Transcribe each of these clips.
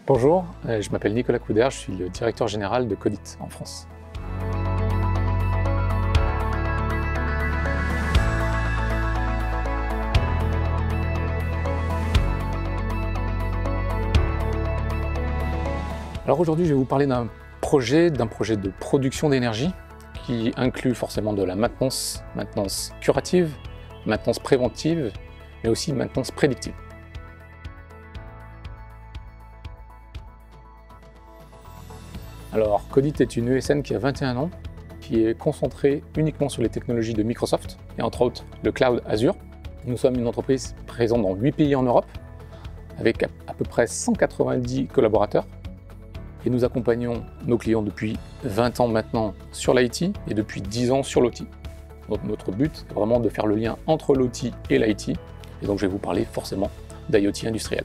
Bonjour, je m'appelle Nicolas Couder, je suis le directeur général de Codit en France. Alors aujourd'hui, je vais vous parler d'un projet de production d'énergie qui inclut forcément de la maintenance curative, maintenance préventive, mais aussi maintenance prédictive. Alors, Codit est une ESN qui a 21 ans, qui est concentrée uniquement sur les technologies de Microsoft, et entre autres le cloud Azure. Nous sommes une entreprise présente dans 8 pays en Europe, avec à peu près 190 collaborateurs. Et nous accompagnons nos clients depuis 20 ans maintenant sur l'IT et depuis 10 ans sur l'OT. Donc notre but est vraiment de faire le lien entre l'OT et l'IT. Et donc je vais vous parler forcément d'IoT industriel.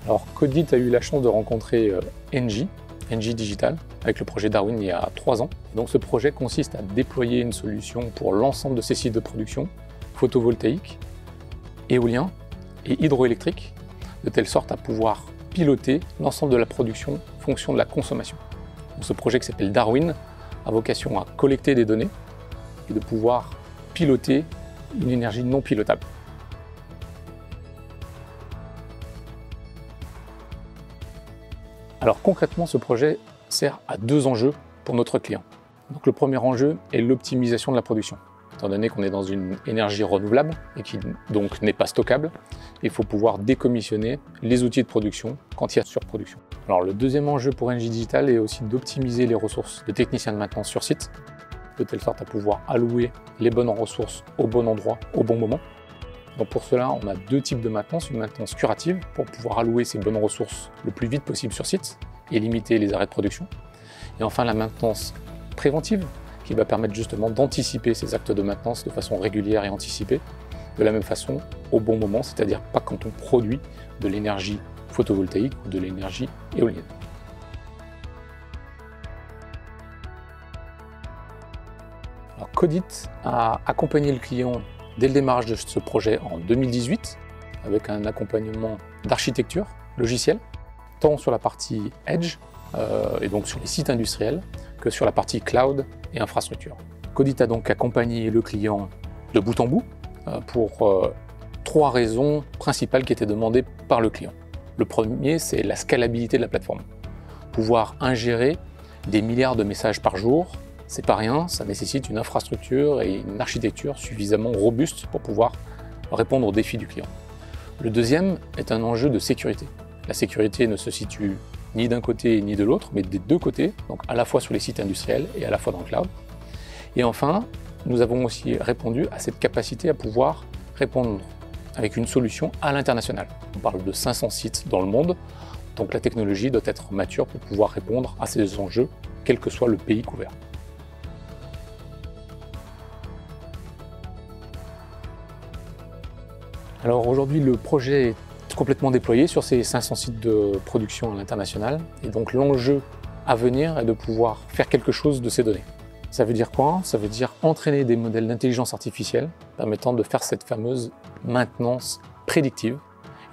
Alors Codit a eu la chance de rencontrer Engie Digital avec le projet Darwin il y a 3 ans. Donc ce projet consiste à déployer une solution pour l'ensemble de ces sites de production photovoltaïque, éolien et hydroélectrique, de telle sorte à pouvoir piloter l'ensemble de la production en fonction de la consommation. Donc ce projet qui s'appelle Darwin a vocation à collecter des données et de pouvoir piloter une énergie non pilotable. Alors concrètement, ce projet sert à 2 enjeux pour notre client. Donc le premier enjeu est l'optimisation de la production. Étant donné qu'on est dans une énergie renouvelable et qui donc n'est pas stockable, il faut pouvoir décommissionner les outils de production quand il y a surproduction. Alors le deuxième enjeu pour Engie Digital est aussi d'optimiser les ressources de techniciens de maintenance sur site, de telle sorte à pouvoir allouer les bonnes ressources au bon endroit, au bon moment. Donc pour cela, on a 2 types de maintenance, une maintenance curative pour pouvoir allouer ces bonnes ressources le plus vite possible sur site et limiter les arrêts de production. Et enfin la maintenance préventive qui va permettre justement d'anticiper ces actes de maintenance de façon régulière et anticipée, de la même façon au bon moment, c'est-à-dire pas quand on produit de l'énergie photovoltaïque ou de l'énergie éolienne. Alors Codit a accompagné le client dès le démarrage de ce projet en 2018 avec un accompagnement d'architecture logicielle, tant sur la partie Edge et donc sur les sites industriels que sur la partie cloud et infrastructure. Codit a donc accompagné le client de bout en bout pour 3 raisons principales qui étaient demandées par le client. Le premier, c'est la scalabilité de la plateforme. Pouvoir ingérer des milliards de messages par jour, c'est pas rien, ça nécessite une infrastructure et une architecture suffisamment robuste pour pouvoir répondre aux défis du client. Le deuxième est un enjeu de sécurité. La sécurité ne se situe ni d'un côté ni de l'autre, mais des 2 côtés, donc à la fois sur les sites industriels et à la fois dans le cloud. Et enfin, nous avons aussi répondu à cette capacité à pouvoir répondre avec une solution à l'international. On parle de 500 sites dans le monde, donc la technologie doit être mature pour pouvoir répondre à ces enjeux, quel que soit le pays couvert. Alors aujourd'hui, le projet est complètement déployé sur ces 500 sites de production à l'international. Et donc l'enjeu à venir est de pouvoir faire quelque chose de ces données. Ça veut dire quoi? Ça veut dire entraîner des modèles d'intelligence artificielle permettant de faire cette fameuse maintenance prédictive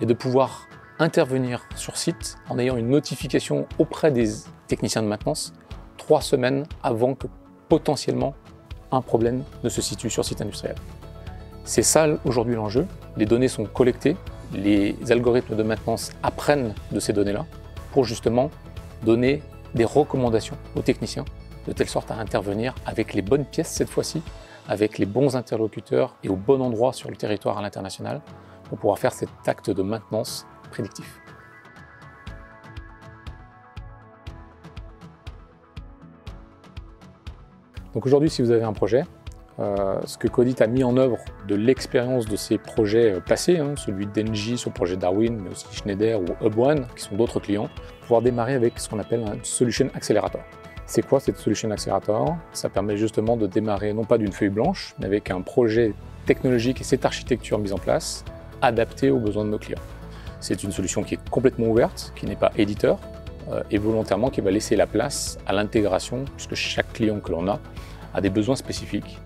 et de pouvoir intervenir sur site en ayant une notification auprès des techniciens de maintenance 3 semaines avant que potentiellement un problème ne se situe sur site industriel. C'est ça aujourd'hui l'enjeu. Les données sont collectées, les algorithmes de maintenance apprennent de ces données-là pour justement donner des recommandations aux techniciens de telle sorte à intervenir avec les bonnes pièces cette fois-ci, avec les bons interlocuteurs et au bon endroit sur le territoire à l'international pour pouvoir faire cet acte de maintenance prédictif. Donc aujourd'hui, si vous avez un projet, ce que Codit a mis en œuvre de l'expérience de ces projets passés, celui d'Engie sur le projet Darwin, mais aussi Schneider ou HubOne, qui sont d'autres clients, pouvoir démarrer avec ce qu'on appelle un Solution Accelerator. C'est quoi cette Solution Accelerator? Ça permet justement de démarrer non pas d'une feuille blanche, mais avec un projet technologique et cette architecture mise en place, adaptée aux besoins de nos clients. C'est une solution qui est complètement ouverte, qui n'est pas éditeur, et volontairement qui va laisser la place à l'intégration, puisque chaque client que l'on a des besoins spécifiques,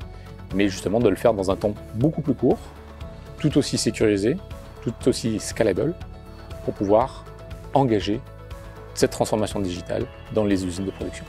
mais justement de le faire dans un temps beaucoup plus court tout aussi sécurisé, tout aussi scalable pour pouvoir engager cette transformation digitale dans les usines de production.